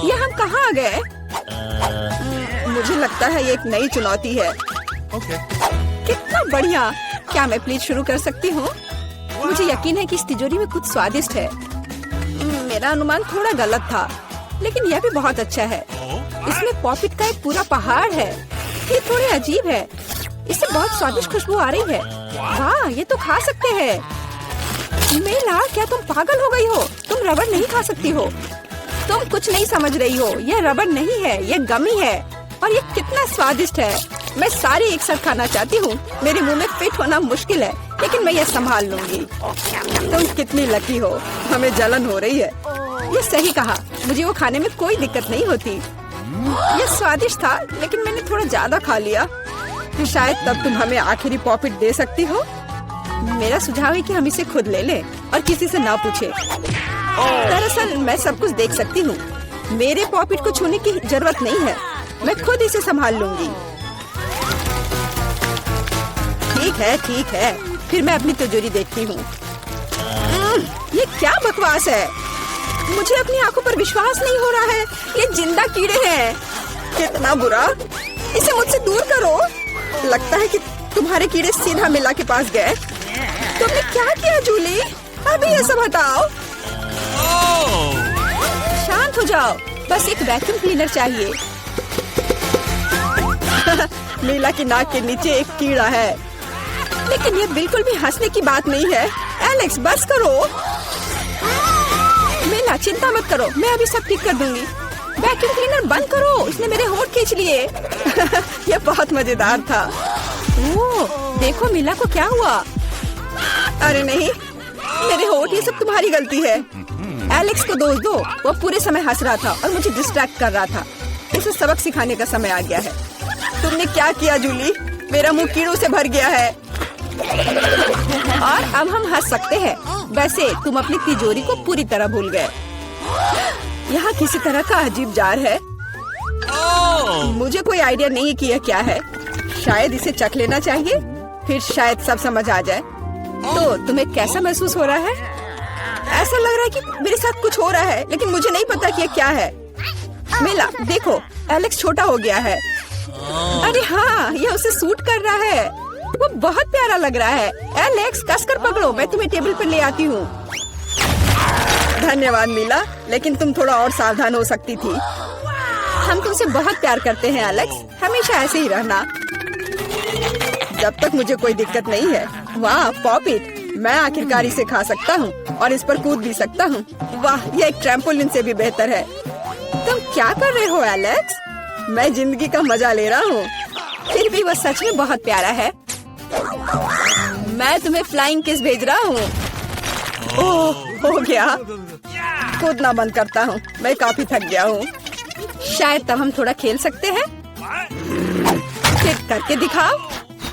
ये हम कहाँ आ गए? मुझे लगता है ये एक नई चुनौती है। कितना बढ़िया! क्या मैं प्लीज शुरू कर सकती हूँ? मुझे यकीन है कि इस तिजोरी में कुछ स्वादिष्ट है। मेरा अनुमान थोड़ा गलत था, लेकिन यह भी बहुत अच्छा है। इसमें पॉपिट का एक पूरा पहाड़ है। ये थोड़े अजीब है। इससे बहुत स्वादिष्ट खुशबू आ रही है। वाह, ये तो खा सकते हैं। मेला, क्या तुम पागल हो गई हो? तुम रबड़ नहीं खा सकती हो। तुम कुछ नहीं समझ रही हो। यह रबड़ नहीं है, यह गमी है। और ये कितना स्वादिष्ट है। मैं सारी एक साथ खाना चाहती हूँ। मेरे मुंह में फिट होना मुश्किल है, लेकिन मैं ये संभाल लूंगी। तुम कितनी लकी हो। हमें जलन हो रही है। ये सही कहा। मुझे वो खाने में कोई दिक्कत नहीं होती। ये स्वादिष्ट था, लेकिन मैंने थोड़ा ज्यादा खा लिया। शायद तब तुम हमें आखिरी पॉपिट दे सकती हो। मेरा सुझाव है कि हम इसे खुद ले लें और किसी से ना पूछे। दरअसल मैं सब कुछ देख सकती हूँ। मेरे पॉपिट को छूने की जरूरत नहीं है। मैं खुद इसे संभाल लूंगी। ठीक है। फिर मैं अपनी तिजोरी देखती हूँ। ये क्या बकवास है? मुझे अपनी आंखों पर विश्वास नहीं हो रहा है। ये जिंदा कीड़े हैं। कितना बुरा! इसे मुझसे दूर करो। लगता है कि तुम्हारे कीड़े सीधा मिला के पास गए। तुमने क्या किया जूली? अभी ये सब हटाओ। शांत हो जाओ। बस एक वैक्यूम क्लीनर चाहिए। मीला की नाक के नीचे एक कीड़ा है, लेकिन ये बिल्कुल भी हंसने की बात नहीं है। एलेक्स, बस करो। मीला, चिंता मत करो, मैं अभी सब ठीक कर दूंगी। वैक्यूम क्लीनर बंद करो, इसने मेरे होंठ खींच लिए। यह बहुत मजेदार था। ओह, देखो मीला को क्या हुआ। अरे नहीं, मेरे होंठ, ये सब तुम्हारी गलती है। एलेक्स को दोष दो। वो पूरे समय हंस रहा था और मुझे डिस्ट्रैक्ट कर रहा था। इसे सबक सिखाने का समय आ गया है। तुमने क्या किया जूली? मेरा मुंह कीड़ों से भर गया है। और अब हम हंस सकते हैं। वैसे तुम अपनी तिजोरी को पूरी तरह भूल गए। यहाँ किसी तरह का अजीब जार है। मुझे कोई आइडिया नहीं कि यह क्या है। शायद इसे चख लेना चाहिए, फिर शायद सब समझ आ जाए। तो तुम्हें कैसा महसूस हो रहा है? ऐसा लग रहा है कि मेरे साथ कुछ हो रहा है, लेकिन मुझे नहीं पता कि यह क्या है। मेला, देखो, एलेक्स छोटा हो गया है। अरे हाँ, यह उसे सूट कर रहा है। वो बहुत प्यारा लग रहा है। एलेक्स, कसकर पकड़ो, मैं तुम्हें टेबल पर ले आती हूँ। धन्यवाद मीला, लेकिन तुम थोड़ा और सावधान हो सकती थी। हम तुमसे बहुत प्यार करते हैं एलेक्स, हमेशा ऐसे ही रहना। जब तक मुझे कोई दिक्कत नहीं है। वाह, पॉपिट! मैं आखिरकार इसे खा सकता हूँ और इस पर कूद भी सकता हूँ। वाह, यह एक ट्रैम्पोलिन से भी बेहतर है। तुम क्या कर रहे हो एलेक्स? मैं जिंदगी का मजा ले रहा हूँ। फिर भी वो सच में बहुत प्यारा है। मैं तुम्हें फ्लाइंग किस भेज रहा हूँ। ओह, हो गया। कूदना बंद करता हूँ, मैं काफी थक गया हूँ। शायद तब हम थोड़ा खेल सकते हैं। फिर करके दिखाओ।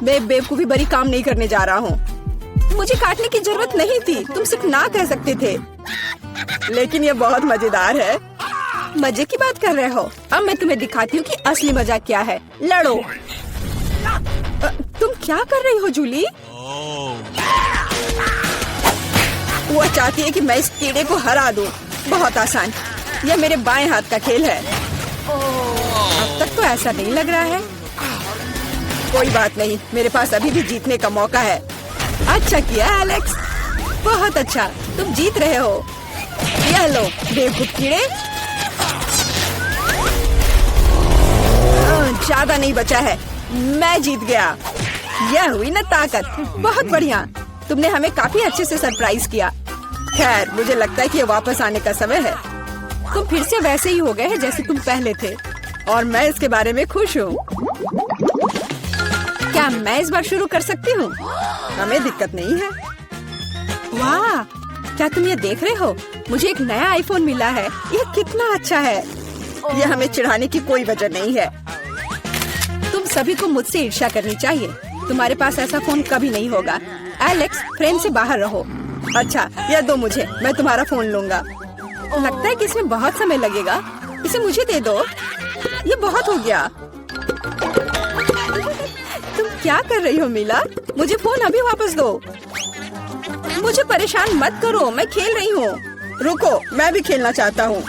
मैं बेवकूफी भरी काम नहीं करने जा रहा हूँ। मुझे काटने की जरूरत नहीं थी, तुम सिर्फ ना कह सकते थे। लेकिन ये बहुत मजेदार है। मजे की बात कर रहे हो? अब मैं तुम्हें दिखाती हूँ कि असली मजा क्या है। लड़ो। तुम क्या कर रही हो जूली? वो चाहती है कि मैं इस कीड़े को हरा दूं। बहुत आसान। यह मेरे बाएं हाथ का खेल है। अब तक तो ऐसा नहीं लग रहा है। कोई बात नहीं, मेरे पास अभी भी जीतने का मौका है। अच्छा किया एलेक्स, बहुत अच्छा, तुम जीत रहे हो। यह लो बेवकूफ कीड़े। ज्यादा नहीं बचा है, मैं जीत गया। यह हुई ना ताकत। बहुत बढ़िया, तुमने हमें काफी अच्छे से सरप्राइज किया। खैर, मुझे लगता है कि ये वापस आने का समय है। तुम फिर से वैसे ही हो गए हैं जैसे तुम पहले थे, और मैं इसके बारे में खुश हूँ। क्या मैं इस बार शुरू कर सकती हूँ? हमें दिक्कत नहीं है। वाह, क्या तुम ये देख रहे हो? मुझे एक नया आईफोन मिला है। यह कितना अच्छा है। यह हमें चिढ़ाने की कोई वजह नहीं है। तुम सभी को मुझसे ईर्ष्या करनी चाहिए। तुम्हारे पास ऐसा फोन कभी नहीं होगा। एलेक्स, फ्रेम से बाहर रहो। अच्छा, यह दो मुझे, मैं तुम्हारा फोन लूंगा। लगता है कि इसमें बहुत समय लगेगा। इसे मुझे दे दो। ये बहुत हो गया। तुम क्या कर रही हो मीला? मुझे फोन अभी वापस दो। मुझे परेशान मत करो, मैं खेल रही हूँ। रुको, मैं भी खेलना चाहता हूँ।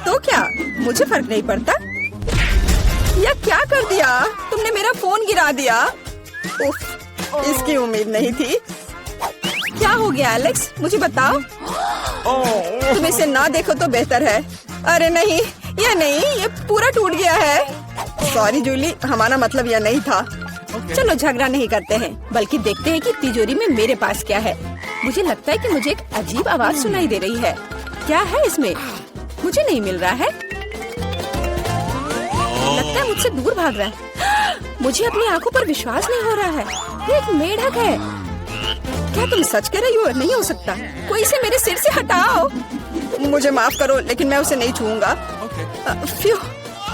तो क्या मुझे फर्क नहीं पड़ता? या क्या कर दिया तुमने? मेरा फोन गिरा दिया। उफ, इसकी उम्मीद नहीं थी। क्या हो गया एलेक्स, मुझे बताओ। तुम इसे ना देखो तो बेहतर है। अरे नहीं, ये पूरा टूट गया है। सॉरी जूली, हमारा मतलब यह नहीं था। चलो झगड़ा नहीं करते हैं, बल्कि देखते हैं कि तिजोरी में मेरे पास क्या है। मुझे लगता है कि मुझे एक अजीब आवाज सुनाई दे रही है। क्या है इसमें? मुझे नहीं मिल रहा है। लगता है मुझसे दूर भाग रहा है। मुझे अपनी आंखों पर विश्वास नहीं हो रहा है। ये एक मेढक है। क्या तुम सच कह रही हो? नहीं हो सकता। कोई इसे मेरे सिर से हटाओ। मुझे माफ करो, लेकिन मैं उसे नहीं छूऊंगा। फ्यू,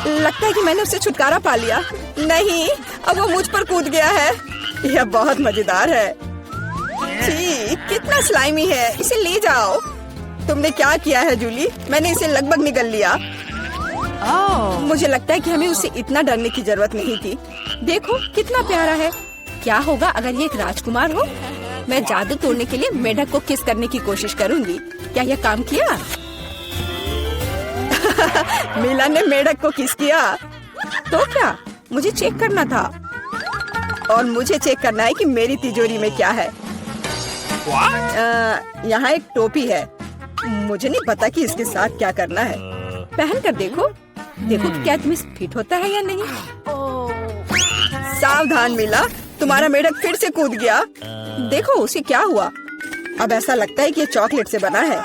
लगता है कि मैंने उसे छुटकारा पा लिया। नहीं, अब वो मुझ पर कूद गया है। यह बहुत मजेदार है। छी, कितना स्लाइमी है। इसे ले जाओ। तुमने क्या किया है जूली? मैंने इसे लगभग निगल लिया। मुझे लगता है कि हमें उसे इतना डरने की जरूरत नहीं थी। देखो कितना प्यारा है। क्या होगा अगर ये एक राजकुमार हो? मैं जादू तोड़ने के लिए मेढक को किस करने की कोशिश करूंगी। क्या यह काम किया? मीला ने मेढक को किस किया। तो क्या मुझे चेक करना था, और मुझे चेक करना है कि मेरी तिजोरी में क्या है। यहाँ एक टोपी है। मुझे नहीं पता कि इसके साथ क्या करना है। पहन कर देखो कि क्या तुम्हें फिट होता है या नहीं। सावधान मीला, तुम्हारा मेढक फिर से कूद गया। देखो उसे क्या हुआ। अब ऐसा लगता है कि ये चॉकलेट से बना है,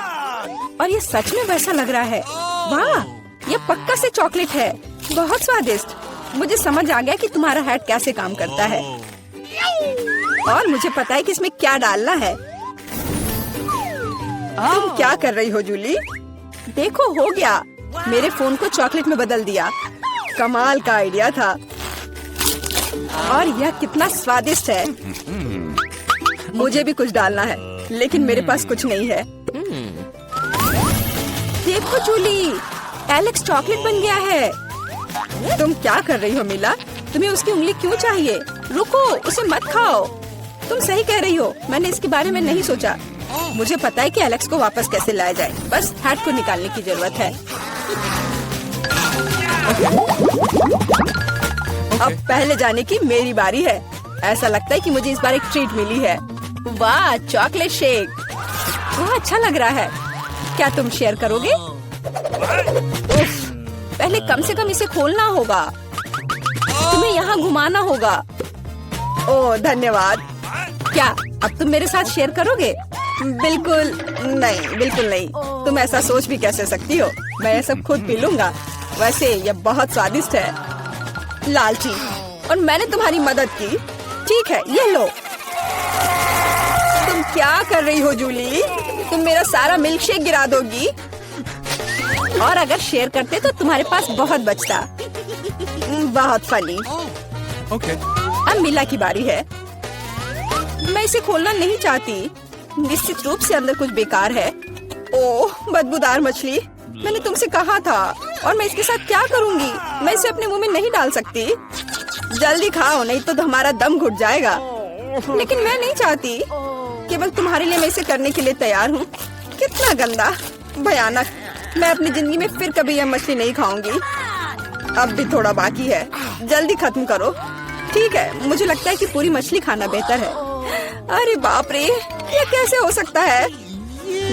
और ये सच में वैसा लग रहा है। वाह, ये पक्का से चॉकलेट है। बहुत स्वादिष्ट। मुझे समझ आ गया कि तुम्हारा हैट कैसे काम करता है, और मुझे पता है कि इसमें क्या डालना है। तुम क्या कर रही हो जूली? देखो हो गया। मेरे फोन को चॉकलेट में बदल दिया। कमाल का आइडिया था। और यह कितना स्वादिष्ट है। मुझे भी कुछ डालना है, लेकिन मेरे पास कुछ नहीं है। देखो जूली, एलेक्स चॉकलेट बन गया है। तुम क्या कर रही हो मीला? तुम्हें उसकी उंगली क्यों चाहिए? रुको, उसे मत खाओ। तुम सही कह रही हो, मैंने इसके बारे में नहीं सोचा। मुझे पता है कि एलेक्स को वापस कैसे लाया जाए। बस हैट को निकालने की जरूरत है। अब पहले जाने की मेरी बारी है। ऐसा लगता है कि मुझे इस बार एक ट्रीट मिली है। वाह, चॉकलेट शेक। वाह, अच्छा लग रहा है। क्या तुम शेयर करोगे? उफ, पहले कम से कम इसे खोलना होगा। तुम्हें यहाँ घुमाना होगा। ओह धन्यवाद। क्या अब तुम मेरे साथ शेयर करोगे? बिल्कुल नहीं, बिल्कुल नहीं। तुम ऐसा सोच भी कैसे सकती हो? मैं ये सब खुद पी लूंगा। वैसे यह बहुत स्वादिष्ट है। लालची, और मैंने तुम्हारी मदद की। ठीक है, ये लो। तुम क्या कर रही हो जूली? तुम मेरा सारा मिल्क शेक गिरा दोगी। और अगर शेयर करते तो तुम्हारे पास बहुत बचता। बहुत फनी। अब मीला की बारी है। मैं इसे खोलना नहीं चाहती। निश्चित रूप से अंदर कुछ बेकार है। ओह, बदबूदार मछली। मैंने तुमसे कहा था। और मैं इसके साथ क्या करूंगी? मैं इसे अपने मुंह में नहीं डाल सकती। जल्दी खाओ, नहीं तो हमारा दम घुट जाएगा। लेकिन मैं नहीं चाहती। केवल तुम्हारे लिए मैं इसे करने के लिए तैयार हूँ। कितना गंदा, भयानक। मैं अपनी जिंदगी में फिर कभी यह मछली नहीं खाऊंगी। अब भी थोड़ा बाकी है। जल्दी खत्म करो। ठीक है, मुझे लगता है कि पूरी मछली खाना बेहतर है। अरे बाप रे, ये कैसे हो सकता है?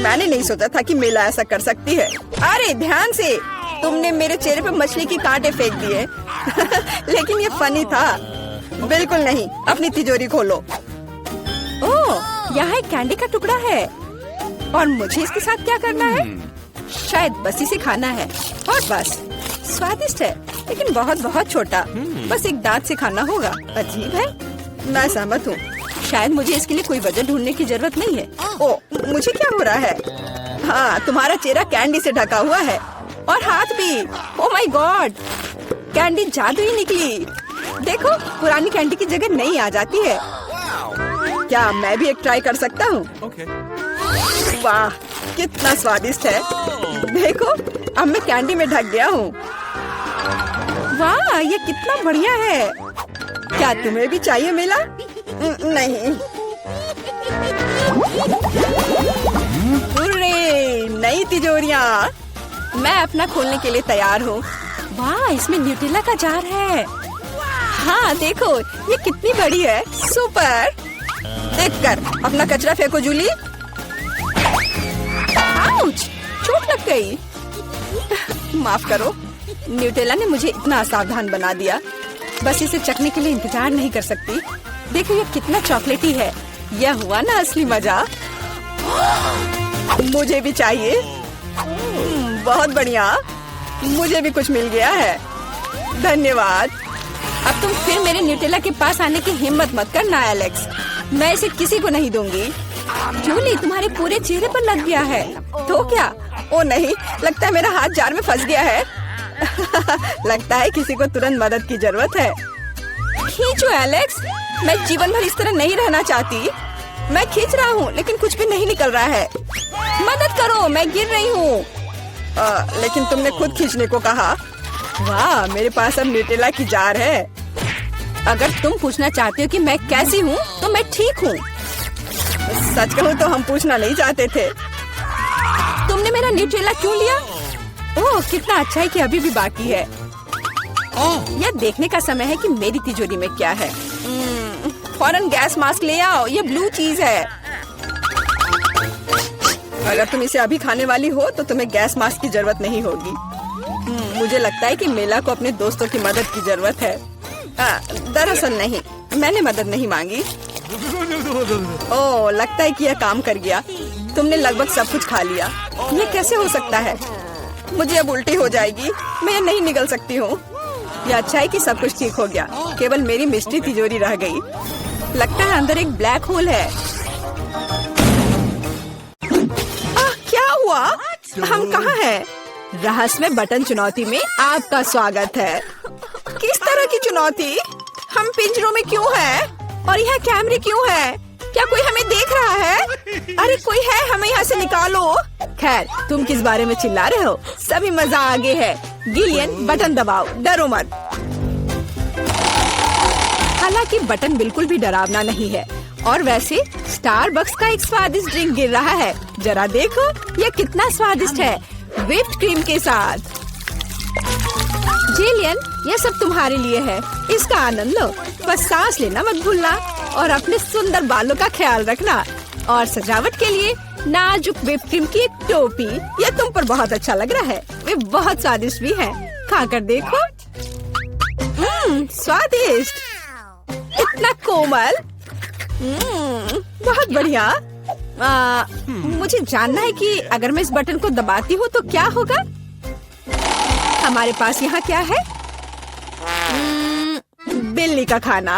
मैंने नहीं सोचा था कि मीला ऐसा कर सकती है। अरे ध्यान से, तुमने मेरे चेहरे पे मछली की कांटे फेंक दिए। लेकिन ये फनी था। बिल्कुल नहीं। अपनी तिजोरी खोलो। ओह, यहाँ एक कैंडी का टुकड़ा है। और मुझे इसके साथ क्या करना है? शायद बस इसे खाना है। और बस। स्वादिष्ट है, लेकिन बहुत बहुत छोटा। बस एक दांत से खाना होगा। अजीब है। मैं सहमत हूँ। शायद मुझे इसके लिए कोई वजह ढूंढने की जरूरत नहीं है। ओह, मुझे क्या हो रहा है? हाँ, तुम्हारा चेहरा कैंडी से ढका हुआ है, और हाथ भी। ओह माय गॉड, कैंडी जादू ही निकली। देखो, पुरानी कैंडी की जगह नई आ जाती है। क्या मैं भी एक ट्राई कर सकता हूँ? वाह, कितना स्वादिष्ट है। देखो, अब मैं कैंडी में ढक गया हूँ। वाह, ये कितना बढ़िया है। क्या तुम्हें भी चाहिए मीला? नहीं। हुर्रे, नई तिजोरियाँ। मैं अपना खोलने के लिए तैयार हूँ। वाह, इसमें न्यूटेला का जार है। हाँ देखो, ये कितनी बड़ी है। सुपर। देख कर अपना कचरा फेंको जूली। आउच, चोट लग गई। माफ करो, न्यूटेला ने मुझे इतना असावधान बना दिया। बस इसे चखने के लिए इंतजार नहीं कर सकती। देखो ये कितना चॉकलेटी है। यह हुआ ना असली मजा। मुझे भी चाहिए। बहुत बढ़िया, मुझे भी कुछ मिल गया है। धन्यवाद। अब तुम फिर मेरे न्यूटेला के पास आने की हिम्मत मत करना एलेक्स। मैं इसे किसी को नहीं दूंगी। जूली, तुम्हारे पूरे चेहरे पर लग गया है। तो क्या? ओ नहीं, लगता है मेरा हाथ जार में फंस गया है। लगता है किसी को तुरंत मदद की जरूरत है। खींचो एलेक्स, मैं जीवन भर इस तरह नहीं रहना चाहती। मैं खींच रहा हूँ लेकिन कुछ भी नहीं निकल रहा है। मदद करो, मैं गिर रही हूँ। लेकिन तुमने खुद खींचने को कहा। वाह, मेरे पास अब न्यूटेला की जार है। अगर तुम पूछना चाहते हो कि मैं कैसी हूँ तो मैं ठीक हूँ। सच कहूँ तो हम पूछना नहीं चाहते थे। तुमने मेरा न्यूटेला क्यों लिया? ओह, कितना अच्छा है कि अभी भी बाकी है। यह देखने का समय है कि मेरी तिजोरी में क्या है। फौरन गैस मास्क ले आओ, ये ब्लू चीज है। अगर तुम इसे अभी खाने वाली हो तो तुम्हें गैस मास्क की जरूरत नहीं होगी। मुझे लगता है कि मेला को अपने दोस्तों की मदद की जरूरत है। दरअसल नहीं, मैंने मदद नहीं मांगी। ओह, लगता है कि यह काम कर गया। तुमने लगभग सब कुछ खा लिया। ये कैसे हो सकता है? मुझे अब उल्टी हो जाएगी। मैं नहीं निकल सकती हूँ। यह अच्छा है कि सब कुछ ठीक हो गया। केवल मेरी मिस्ट्री तिजोरी रह गई। लगता है अंदर एक ब्लैक होल है। क्या हुआ? हम कहाँ हैं? रहस्यमय बटन चुनौती में आपका स्वागत है। किस तरह की चुनौती? हम पिंजरों में क्यों हैं? और यह कैमरे क्यों हैं? क्या कोई हमें देख रहा है? अरे कोई है, हमें यहाँ से निकालो। खैर, तुम किस बारे में चिल्ला रहे हो? सभी मजा आगे है। गिलियन, बटन दबाओ, डरो मत। हालांकि बटन बिल्कुल भी डरावना नहीं है। और वैसे स्टारबक्स का एक स्वादिष्ट ड्रिंक गिर रहा है। जरा देखो, यह कितना स्वादिष्ट है, व्हिप्ड क्रीम के साथ। जिलियन, यह सब तुम्हारे लिए है। इसका आनंद लो। बस सांस लेना मत भूलना और अपने सुंदर बालों का ख्याल रखना। और सजावट के लिए नाजुक व्हिप्ड क्रीम की एक टोपी। यह तुम पर बहुत अच्छा लग रहा है। वे बहुत स्वादिष्ट भी हैं। खाकर देखो। स्वादिष्ट, इतना कोमल। बहुत बढ़िया। मुझे जानना है कि अगर मैं इस बटन को दबाती हूँ तो क्या होगा। हमारे पास यहाँ क्या है? बिल्ली का खाना।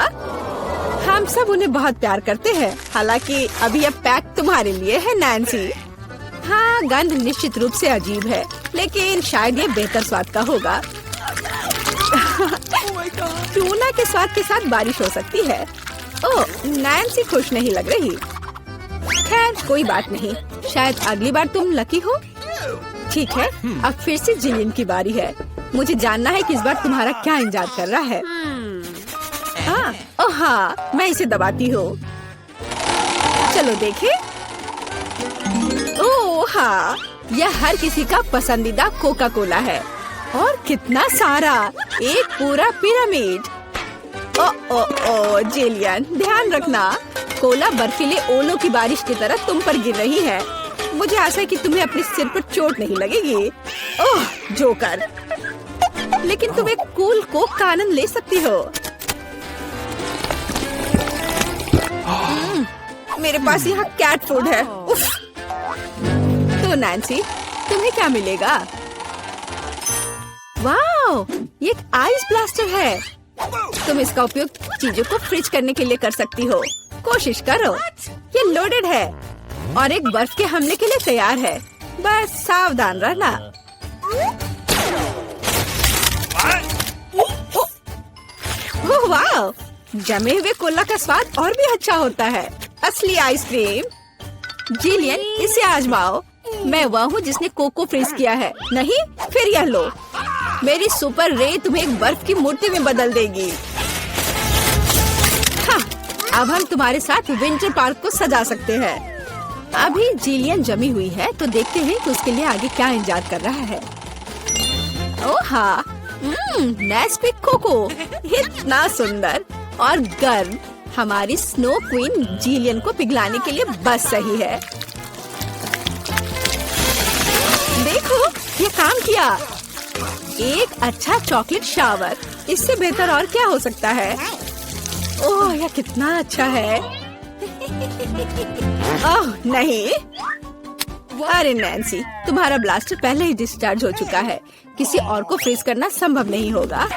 हम सब उन्हें बहुत प्यार करते हैं। हालांकि अभी यह पैक तुम्हारे लिए है नैन्सी। हाँ, गंध निश्चित रूप से अजीब है, लेकिन शायद ये बेहतर स्वाद का होगा। टूना के स्वाद के साथ बारिश हो सकती है। ओह, नैन्सी खुश नहीं लग रही। खैर, कोई बात नहीं। शायद अगली बार तुम लकी हो। ठीक है, अब फिर से जिलियन की बारी है। मुझे जानना है कि इस बार तुम्हारा क्या इंतजार कर रहा है। ओह हाँ, मैं इसे दबाती हूँ। चलो देखें। ओह हाँ, यह हर किसी का पसंदीदा कोका कोला है। और कितना सारा, एक पूरा पिरामिड। ओ जिलियन, ध्यान रखना, कोला बर्फीले ओलों की बारिश की तरह तुम पर गिर रही है। मुझे आशा है कि तुम्हें अपने सिर पर चोट नहीं लगेगी। ओह जोकर, लेकिन तुम एक कूल कोक का आनंद ले सकती हो। मेरे पास यहाँ कैट फूड है। उफ। तो नैन्सी, तुम्हें क्या मिलेगा? वाओ, ये एक आइस ब्लास्टर है। तुम इसका उपयोग चीजों को फ्रीज करने के लिए कर सकती हो। कोशिश करो। ये लोडेड है और एक बर्फ के हमले के लिए तैयार है। बस सावधान रहना। ओह वाह, जमे हुए कोला का स्वाद और भी अच्छा होता है। असली आइसक्रीम। जिलियन, इसे आजमाओ। मैं वह हूँ जिसने कोको फ्रीज किया है। नहीं, फिर यह लो। मेरी सुपर रे तुम्हें एक बर्फ की मूर्ति में बदल देगी। हाँ, अब हम तुम्हारे साथ विंटर पार्क को सजा सकते हैं। अभी जिलियन जमी हुई है, तो देखते हैं कि उसके लिए आगे क्या इंतजार कर रहा है। ओह हाँ, नेस्क्विक कोको, इतना सुंदर और गर्म, हमारी स्नो क्वीन जिलियन को पिघलाने के लिए बस सही है। देखो, ये काम किया। एक अच्छा चॉकलेट शावर, इससे बेहतर और क्या हो सकता है? ओह, यह कितना अच्छा है। ओह नहीं, अरे नैन्सी, तुम्हारा ब्लास्टर पहले ही डिस्चार्ज हो चुका है। किसी और को फ्रीज करना संभव नहीं होगा।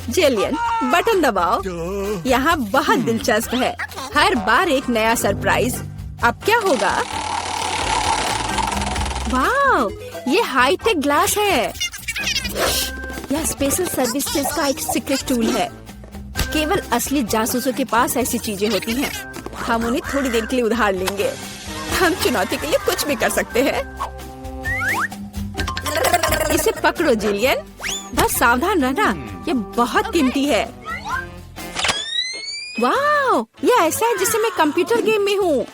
जिलियन, बटन दबाओ। यहाँ बहुत दिलचस्प है, हर बार एक नया सरप्राइज। अब क्या होगा? वाह, ये हाईटेक ग्लास है। यह स्पेशल सर्विसेज का एक सीक्रेट टूल है। केवल असली जासूसों के पास ऐसी चीजें होती हैं। हम उन्हें थोड़ी देर के लिए उधार लेंगे। हम चुनौती के लिए कुछ भी कर सकते हैं। इसे पकड़ो जिलियन, बस सावधान रहना, ये बहुत कीमती है। वाह, ये ऐसा है जैसे मैं कंप्यूटर गेम में हूँ।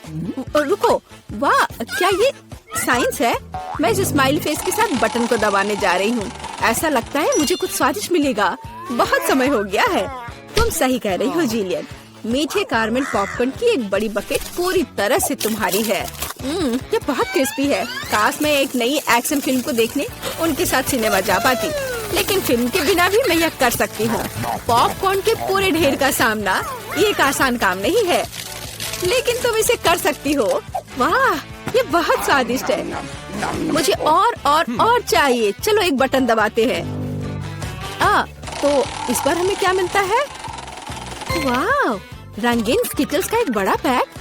रुको, वाह, क्या ये साइंस है? मैं इस स्माइली फेस के साथ बटन को दबाने जा रही हूँ। ऐसा लगता है मुझे कुछ स्वादिष्ट मिलेगा। बहुत समय हो गया है। तुम सही कह रही हो जिलियन, मीठे कारमेल पॉपकॉर्न की एक बड़ी बकेट पूरी तरह से तुम्हारी है। ये बहुत क्रिस्पी है। काश मैं एक नई एक्शन फिल्म को देखने उनके साथ सिनेमा जा पाती, लेकिन फिल्म के बिना भी मैं यह कर सकती हूँ। पॉपकॉर्न के पूरे ढेर का सामना ये एक आसान काम नहीं है, लेकिन तुम इसे कर सकती हो। वाह, ये बहुत स्वादिष्ट है। मुझे और चाहिए। चलो एक बटन दबाते हैं। तो इस बार हमें क्या मिलता है? वाह, रंगीन स्किटल्स का एक बड़ा पैक।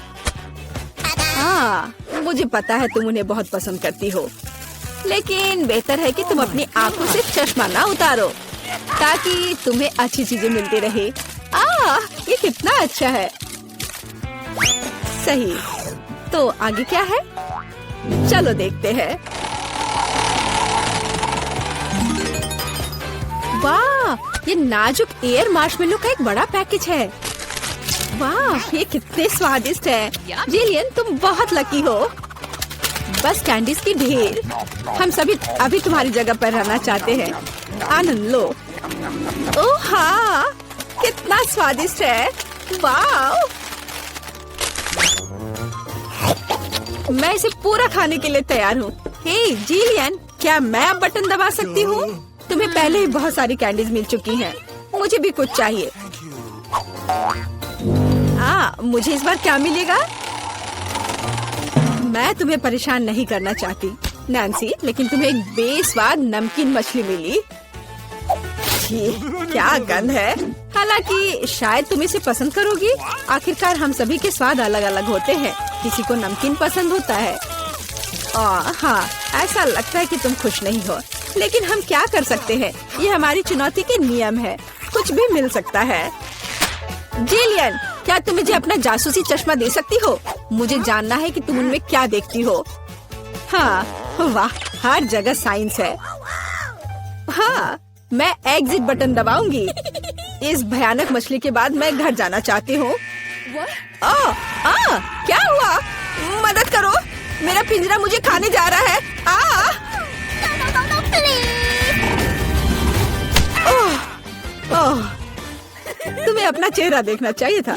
हाँ, मुझे पता है तुम उन्हें बहुत पसंद करती हो, लेकिन बेहतर है कि तुम अपनी आंखों से चश्मा ना उतारो, ताकि तुम्हें अच्छी चीजें मिलती रहे। ये कितना अच्छा है। सही, तो आगे क्या है? चलो देखते हैं। वाह, ये नाजुक एयर मार्शमेलो का एक बड़ा पैकेज है। वाह, ये कितने स्वादिष्ट है। जिलियन, तुम बहुत लकी हो। बस कैंडीज की ढेर। हम सभी अभी तुम्हारी जगह पर रहना चाहते हैं। आनंद लो। ओह हाँ, कितना स्वादिष्ट है। वाह, मैं इसे पूरा खाने के लिए तैयार हूँ। हे जिलियन, क्या मैं अब बटन दबा सकती हूँ? तुम्हें पहले ही बहुत सारी कैंडीज मिल चुकी हैं। मुझे भी कुछ चाहिए। मुझे इस बार क्या मिलेगा? मैं तुम्हें परेशान नहीं करना चाहती नैन्सी, लेकिन तुम्हें एक बेस्वाद नमकीन मछली मिली। क्या गंध है। हालांकि शायद तुम इसे पसंद करोगी। आखिरकार हम सभी के स्वाद अलग अलग होते हैं। किसी को नमकीन पसंद होता है। हाँ, ऐसा लगता है कि तुम खुश नहीं हो, लेकिन हम क्या कर सकते हैं? ये हमारी चुनौती के नियम है। कुछ भी मिल सकता है। जिलियन, क्या तुम मुझे अपना जासूसी चश्मा दे सकती हो? मुझे जानना है कि तुम उनमें क्या देखती हो। हाँ, वाह, हर जगह साइंस है। हाँ, मैं एग्जिट बटन दबाऊंगी। इस भयानक मछली के बाद मैं घर जाना चाहती हूँ। क्या हुआ? मदद करो, मेरा पिंजरा मुझे खाने जा रहा है। तुम्हें अपना चेहरा देखना चाहिए था।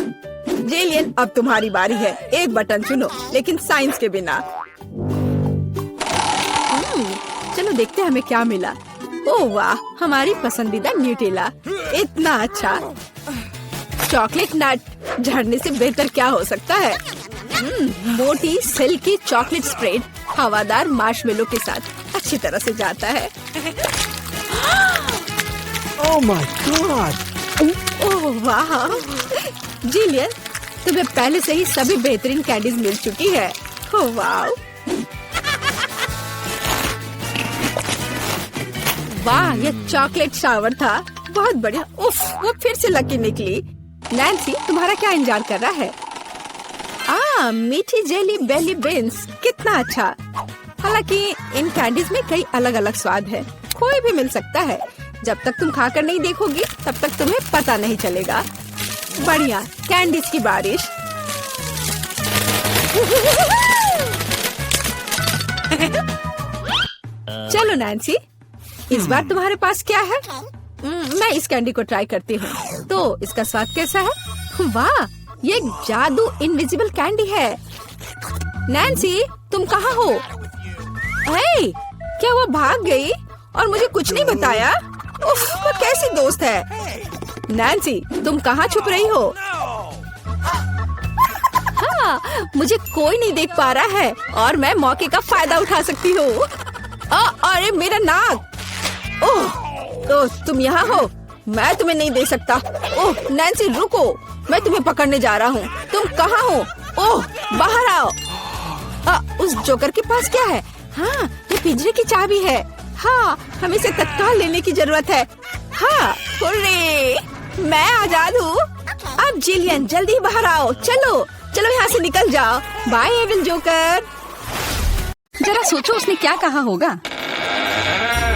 जिलियन, अब तुम्हारी बारी है। एक बटन चुनो, लेकिन साइंस के बिना। चलो देखते हैं हमें क्या मिला। ओह वाह, हमारी पसंदीदा न्यूटेला। इतना अच्छा। चॉकलेट नट झड़ने से बेहतर क्या हो सकता है? मोटी सिल्की चॉकलेट स्प्रेड हवादार मार्शमेलो के साथ अच्छी तरह से जाता है। Oh my God! ओह वाह, जिलियन, तुम्हें पहले से ही सभी बेहतरीन कैंडीज मिल चुकी है। ओह वाह, वाह, ये चॉकलेट शावर था। बहुत बढ़िया। उफ, वो फिर से लकी निकली। नैन्सी, तुम्हारा क्या इंतजार कर रहा है? मीठी जेली बेली बीन्स, कितना अच्छा। हालांकि इन कैंडीज में कई अलग अलग स्वाद है। कोई भी मिल सकता है। जब तक तुम खाकर नहीं देखोगी, तब तक तुम्हें पता नहीं चलेगा। बढ़िया, कैंडीज की बारिश। चलो नैन्सी, इस बार तुम्हारे पास क्या है? मैं इस कैंडी को ट्राई करती हूँ। तो इसका स्वाद कैसा है? वाह, ये एक जादू इनविजिबल कैंडी है। नैन्सी, तुम कहाँ हो? हे, क्या वो भाग गई और मुझे कुछ नहीं बताया? उफ, वो कैसी दोस्त है? नैन्सी, तुम कहाँ छुप रही हो? हाँ, मुझे कोई नहीं देख पा रहा है और मैं मौके का फायदा उठा सकती हूँ। अरे मेरा नाक! ओह, तो तुम यहाँ हो? मैं तुम्हें नहीं दे सकता। ओह नैन्सी, रुको, मैं तुम्हें पकड़ने जा रहा हूँ। तुम कहाँ हो? ओह, बाहर आओ। उस जोकर के पास क्या है? हाँ, ये पिंजरे की चाबी है। हाँ, हमें इसे तत्काल लेने की जरूरत है। हाँ, हुर्रे, मैं आजाद हूँ। अब जिलियन, जल्दी बाहर आओ। चलो चलो, यहाँ से निकल जाओ। Bye evil joker. जरा सोचो उसने क्या कहा होगा।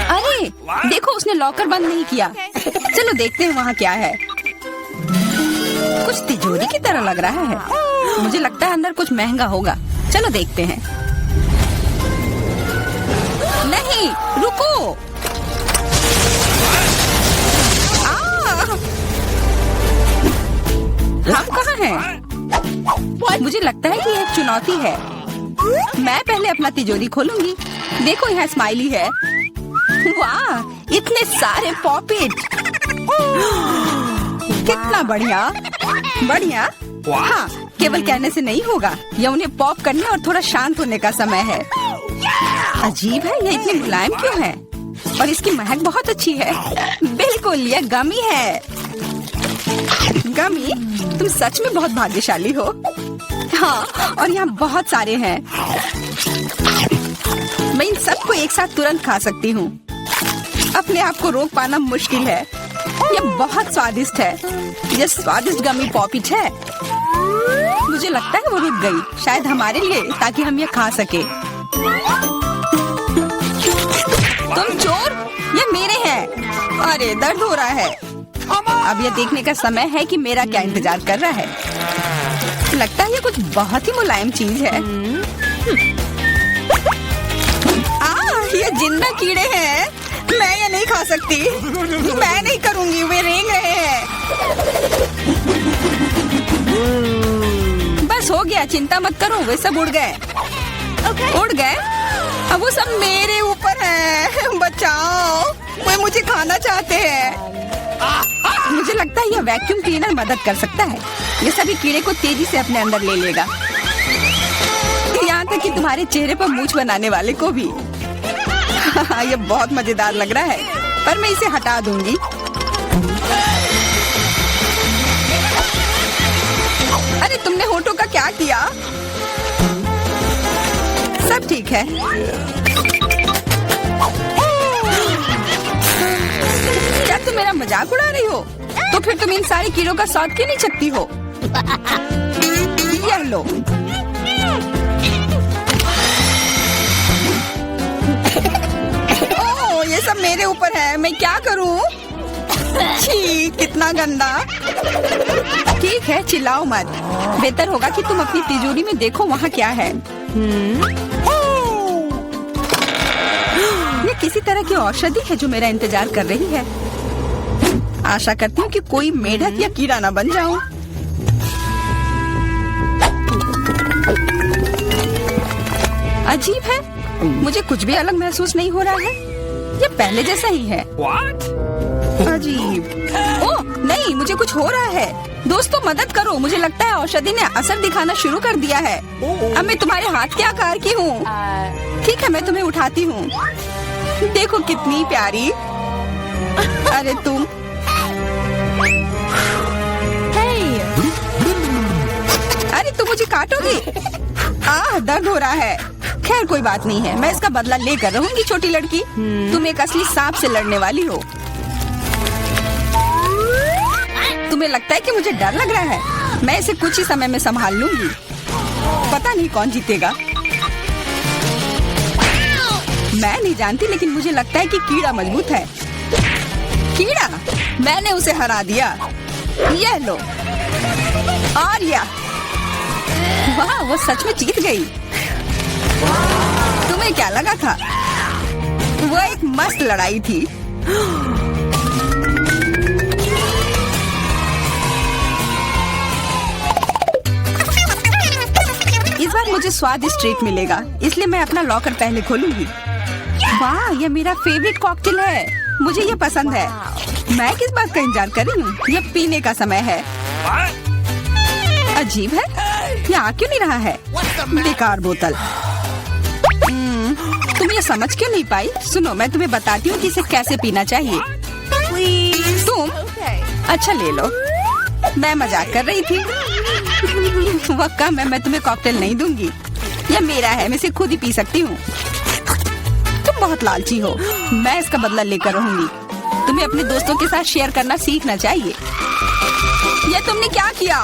अरे देखो, उसने लॉकर बंद नहीं किया। चलो देखते हैं वहाँ क्या है। कुछ तिजोरी की तरह लग रहा है। मुझे लगता है अंदर कुछ महंगा होगा। चलो देखते हैं। नहीं, रुको। हम कहाँ हैं? मुझे लगता है कि यह एक चुनौती है। मैं पहले अपना तिजोरी खोलूंगी। देखो, यहाँ स्माइली है। वाह, इतने सारे पॉपिट। कितना बढ़िया। बढ़िया। हाँ, केवल कहने से नहीं होगा। यह उन्हें पॉप करने और थोड़ा शांत होने का समय है। अजीब है, यह इतनी मुलायम क्यों है? और इसकी महक बहुत अच्छी है। बिल्कुल, यह गमी है। गमी, तुम सच में बहुत भाग्यशाली हो। हाँ, और यहाँ बहुत सारे हैं। मैं इन सबको एक साथ तुरंत खा सकती हूँ। अपने आप को रोक पाना मुश्किल है। ये बहुत स्वादिष्ट है। ये स्वादिष्ट गमी पॉपिट है। मुझे लगता है वो रुक गई, शायद हमारे लिए, ताकि हम ये खा सके। तुम चोर, ये मेरे हैं। अरे दर्द हो रहा है। अब यह देखने का समय है कि मेरा क्या इंतजार कर रहा है। लगता है ये कुछ बहुत ही मुलायम चीज है। ये जिंदा कीड़े हैं। मैं ये नहीं खा सकती। मैं नहीं करूंगी, वे रेंग रहे हैं। बस हो गया, चिंता मत करो, वे सब उड़ गए। उड़ गए? अब वो सब मेरे ऊपर है। बचाओ, वे मुझे खाना चाहते हैं। मुझे लगता है यह वैक्यूम क्लीनर मदद कर सकता है। ये सभी कीड़े को तेजी से अपने अंदर ले लेगा, यहाँ तक कि तुम्हारे चेहरे पर मूंछ बनाने वाले को भी। ये बहुत मजेदार लग रहा है, पर मैं इसे हटा दूंगी। अरे तुमने होठों का क्या किया? सब ठीक है। क्या तुम मेरा मजाक उड़ा रही हो? तो फिर तुम इन सारे कीड़ों का स्वाद क्यों नहीं चखती हो? यह लो। ओह, ये सब मेरे ऊपर है। मैं क्या करूं? छी, कितना गंदा। ठीक है, चिल्लाओ मत। बेहतर होगा कि तुम अपनी तिजोरी में देखो वहाँ क्या है। ये किसी तरह की औषधि है जो मेरा इंतजार कर रही है। आशा करती हूँ कि कोई मेढक या कीड़ा ना बन जाऊं। अजीब है, मुझे कुछ भी अलग महसूस नहीं हो रहा है। ये पहले जैसा ही है। अजीब। ओह नहीं, मुझे कुछ हो रहा है। दोस्तों मदद करो, मुझे लगता है औषधि ने असर दिखाना शुरू कर दिया है। अब मैं तुम्हारे हाथ के आकार की हूँ। ठीक है, मैं तुम्हें उठाती हूँ। देखो कितनी प्यारी। अरे तुम। अरे तुम मुझे काटोगी? दर्द हो रहा है। खैर कोई बात नहीं है, मैं इसका बदला लेकर रहूंगी। छोटी लड़की, तुम एक असली सांप से लड़ने वाली हो। तुम्हें लगता है कि मुझे डर लग रहा है? मैं इसे कुछ ही समय में संभाल लूंगी। पता नहीं कौन जीतेगा। मैं नहीं जानती, लेकिन मुझे लगता है कि कीड़ा मजबूत है। कीड़ा, मैंने उसे हरा दिया। यह लो। और यह, वाह, वो सच में जीत गई। तुम्हें क्या लगा था? वो एक बहुत मस्त लड़ाई थी। इस बार मुझे स्वादिष्ट ट्रीट मिलेगा, इसलिए मैं अपना लॉकर पहले खोलूंगी। वाह, ये मेरा फेवरेट कॉकटेल है, मुझे ये पसंद है। मैं किस बात का इंतजार कर रही हूँ? ये पीने का समय है। अजीब है, ये आ क्यों नहीं रहा है? बेकार बोतल। तुम ये समझ क्यों नहीं पाई? सुनो, मैं तुम्हें बताती हूँ कि इसे कैसे पीना चाहिए। तुम अच्छा ले लो, मैं मजाक कर रही थी। वह कम है, मैं तुम्हें कॉकटेल नहीं दूंगी, यह मेरा है, मैं इसे खुद ही पी सकती हूँ। तुम बहुत लालची हो, मैं इसका बदला लेकर रहूंगी। तुम्हें अपने दोस्तों के साथ शेयर करना सीखना चाहिए। यह तुमने क्या किया?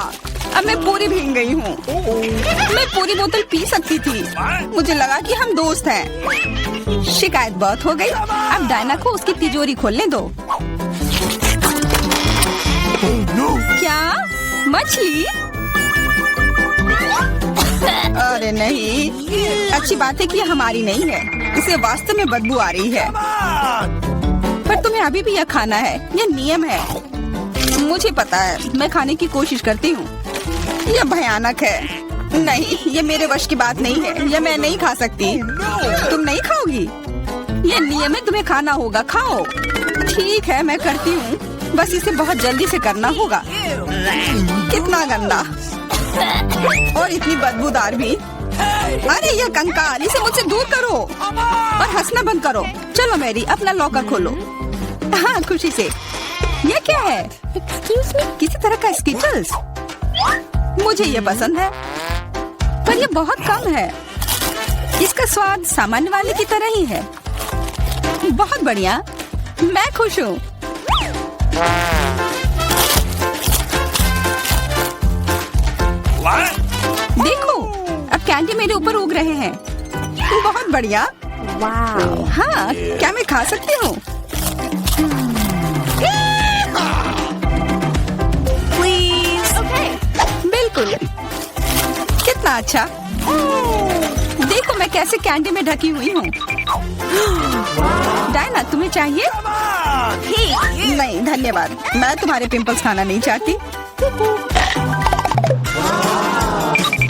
अब मैं पूरी भीग गई हूँ। मैं पूरी बोतल पी सकती थी, मुझे लगा कि हम दोस्त हैं। शिकायत बहुत हो गई, अब डायना को उसकी तिजोरी खोलने दो। क्या मछली? अरे नहीं, अच्छी बात है कि यह हमारी नहीं है, इसे वास्तव में बदबू आ रही है। पर तुम्हें अभी भी यह खाना है, यह नियम है। मुझे पता है, मैं खाने की कोशिश करती हूँ। यह भयानक है। नहीं, ये मेरे वश की बात नहीं है, यह मैं नहीं खा सकती। तुम नहीं खाओगी? यह नियम है, तुम्हें खाना होगा, खाओ। ठीक है, मैं करती हूँ, बस इसे बहुत जल्दी से करना होगा। कितना गंदा और इतनी बदबूदार भी। अरे यह कंकाल, इसे मुझसे दूर करो और हंसना बंद करो। चलो मैरी, अपना लॉकर खोलो। हाँ, खुशी से। यह क्या है? किसी तरह का स्किटल्स। मुझे ये पसंद है, पर यह बहुत कम है। इसका स्वाद सामान्य वाले की तरह ही है। बहुत बढ़िया, मैं खुश हूँ। देखो, अब कैंडी मेरे ऊपर उग रहे हैं। बहुत बढ़िया। हाँ, क्या मैं खा सकती हूँ? बिल्कुल। कितना अच्छा। देखो मैं कैसे कैंडी में ढकी हुई हूँ। डायना, तुम्हें चाहिए? नहीं धन्यवाद, मैं तुम्हारे पिंपल्स खाना नहीं चाहती।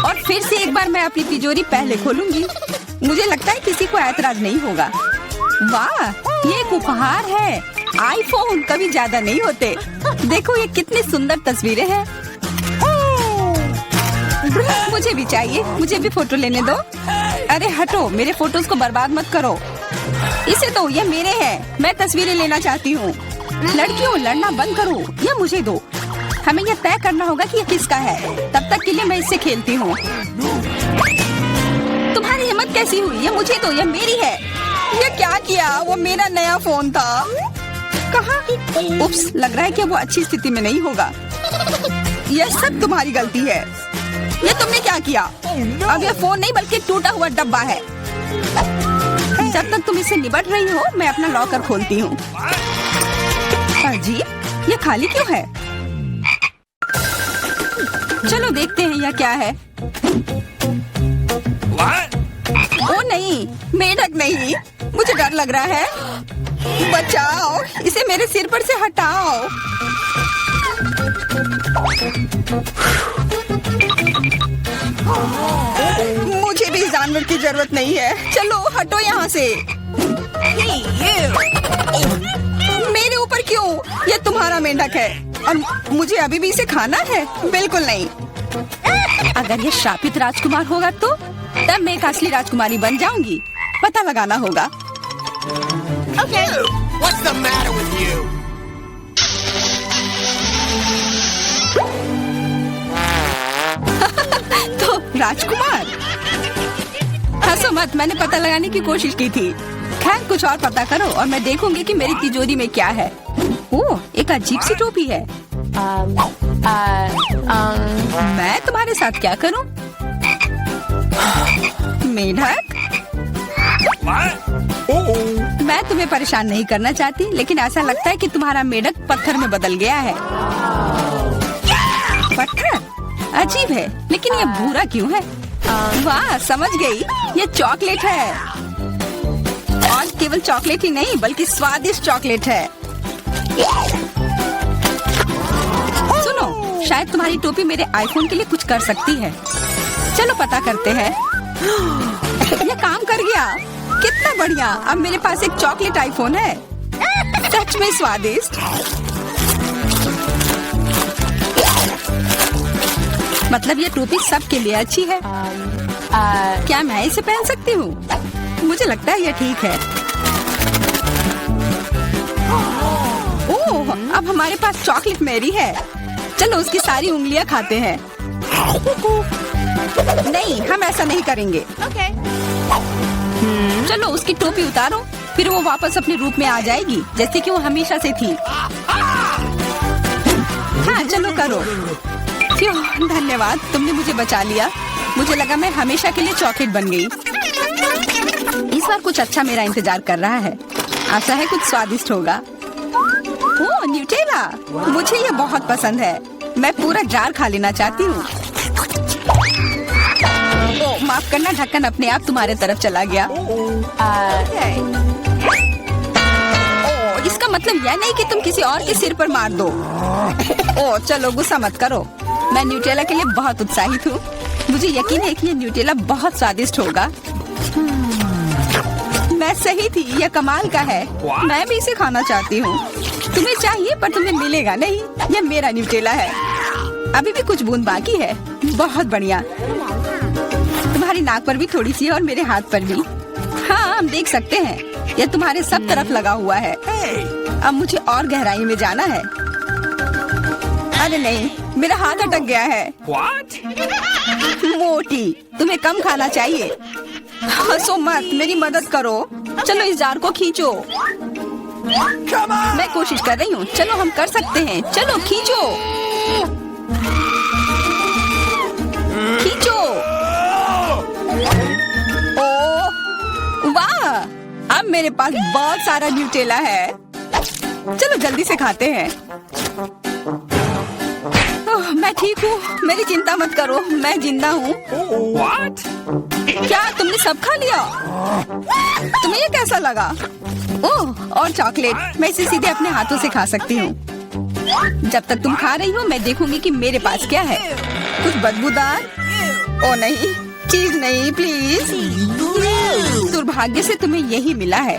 और फिर से एक बार मैं अपनी तिजोरी पहले खोलूंगी। मुझे लगता है किसी को ऐतराज नहीं होगा। वाह, ये एक उपहार है। आईफोन कभी ज्यादा नहीं होते। देखो ये कितनी सुंदर तस्वीरें हैं। मुझे भी चाहिए, मुझे भी फोटो लेने दो। अरे हटो, मेरे फोटोज को बर्बाद मत करो। इसे दो, ये मेरे हैं, मैं तस्वीरें लेना चाहती हूँ। लड़कियों, लड़ना बंद करो, ये मुझे दो। हमें यह तय करना होगा कि यह किसका है। तब तक के लिए मैं इससे खेलती हूँ। तुम्हारी हिम्मत कैसी हुई? ये मुझे दो, यह मेरी है। ये क्या किया? वो मेरा नया फोन था। कहाँ? उप्स, लग रहा है कि वो अच्छी स्थिति में नहीं होगा। यह सब तुम्हारी गलती है। ये तुमने क्या किया? अब यह फोन नहीं बल्कि टूटा हुआ डब्बा है। जब तक तुम इससे निपट रही हो, मैं अपना लॉकर खोलती हूँ। अजीब, ये खाली क्यों है? चलो देखते हैं यह क्या है। ओ नहीं, मेढक नहीं, मुझे डर लग रहा है। बचाओ, इसे मेरे सिर पर से हटाओ। मुझे भी जानवर की जरूरत नहीं है। चलो हटो यहाँ से। मेरे ऊपर क्यों? ये तुम्हारा मेंढक है और मुझे अभी भी इसे खाना है? बिल्कुल नहीं। अगर ये श्रापित राजकुमार होगा तो तब मैं एक असली राजकुमारी बन जाऊंगी। पता लगाना होगा। Okay. What's the matter with you? तो राजकुमार, हंसो मत, मैंने पता लगाने की कोशिश की थी। खैर कुछ और पता करो और मैं देखूंगी कि मेरी तिजोरी में क्या है। ओह, एक अजीब सी टोपी है। मैं तुम्हारे साथ क्या करूं? मेढक, मैं तुम्हें परेशान नहीं करना चाहती, लेकिन ऐसा लगता है कि तुम्हारा मेढक पत्थर में बदल गया है। पत्थर? अजीब है, लेकिन ये भूरा क्यों है? वाह, समझ गई, ये चॉकलेट है। और केवल चॉकलेट ही नहीं बल्कि स्वादिष्ट चॉकलेट है। सुनो, शायद तुम्हारी टोपी मेरे आईफोन के लिए कुछ कर सकती है। चलो पता करते हैं। ये काम कर गया, कितना बढ़िया। अब मेरे पास एक चॉकलेट आईफोन है, सच में स्वादिष्ट। मतलब ये टोपी सबके लिए अच्छी है। क्या मैं इसे पहन सकती हूँ? मुझे लगता है ये ठीक है। ओह, अब हमारे पास चॉकलेट मैरी है। चलो उसकी सारी उंगलियां खाते हैं। नहीं, हम ऐसा नहीं करेंगे। चलो उसकी टोपी उतारो, फिर वो वापस अपने रूप में आ जाएगी जैसे कि वो हमेशा से थी। हाँ चलो करो। क्यों, धन्यवाद, तुमने मुझे बचा लिया। मुझे लगा मैं हमेशा के लिए चॉकलेट बन गई। इस बार कुछ अच्छा मेरा इंतजार कर रहा है। आशा है कुछ स्वादिष्ट होगा। ओह, न्यूटेला, मुझे ये बहुत पसंद है। मैं पूरा जार खा लेना चाहती हूँ। ओह, माफ करना, ढक्कन अपने आप तुम्हारे तरफ चला गया। ओह, इसका मतलब यह नहीं कि तुम किसी और के सिर पर मार दो। ओह, चलो गुस्सा मत करो। मैं न्यूटेला के लिए बहुत उत्साहित हूँ। मुझे यकीन है कि ये न्यूटेला बहुत स्वादिष्ट होगा। मैं सही थी, यह कमाल का है। मैं भी इसे खाना चाहती हूँ। तुम्हें चाहिए पर तुम्हें मिलेगा नहीं। यह मेरा न्यूटेला है। अभी भी कुछ बूंद बाकी है। बहुत बढ़िया। तुम्हारी नाक पर भी थोड़ी सी है और मेरे हाथ पर भी। हाँ, हम देख सकते हैं। यह तुम्हारे सब तरफ लगा हुआ है। अब मुझे और गहराई में जाना है। अरे नहीं, मेरा हाथ अटक गया है। मोटी, तुम्हें कम खाना चाहिए। हंसो मत, मेरी मदद करो। चलो इस जार को खींचो। मैं कोशिश कर रही हूँ। चलो हम कर सकते हैं। चलो खींचो, खींचो। ओह वाह, अब मेरे पास बहुत सारा न्यूटेला है। चलो जल्दी से खाते हैं। ओह, मैं ठीक हूँ, मेरी चिंता मत करो, मैं जिंदा हूँ। क्या तुमने सब खा लिया? तुम्हें ये कैसा लगा? ओह, और चॉकलेट, मैं इसे सीधे अपने हाथों से खा सकती हूँ। जब तक तुम खा रही हो मैं देखूंगी कि मेरे पास क्या है। कुछ बदबूदार? ओ नहीं, चीज नहीं प्लीज। दुर्भाग्य से तुम्हें यही मिला है।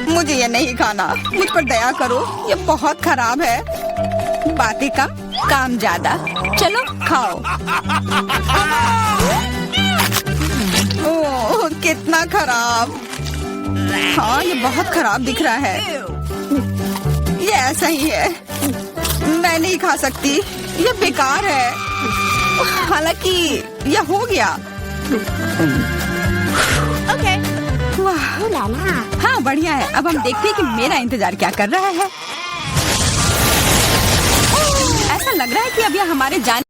मुझे ये नहीं खाना, मुझ पर दया करो, ये बहुत खराब है। बातें कम, काम ज्यादा। चलो खाओ। ओह, कितना खराब। हाँ, ये बहुत खराब दिख रहा है। ये ऐसा ही है, मैं नहीं खा सकती, ये बेकार है। हालांकि यह हो गया। Okay. वाह, हाँ बढ़िया है। अब हम देखते हैं कि मेरा इंतजार क्या कर रहा है। ऐसा लग रहा है कि अब यह हमारे जाने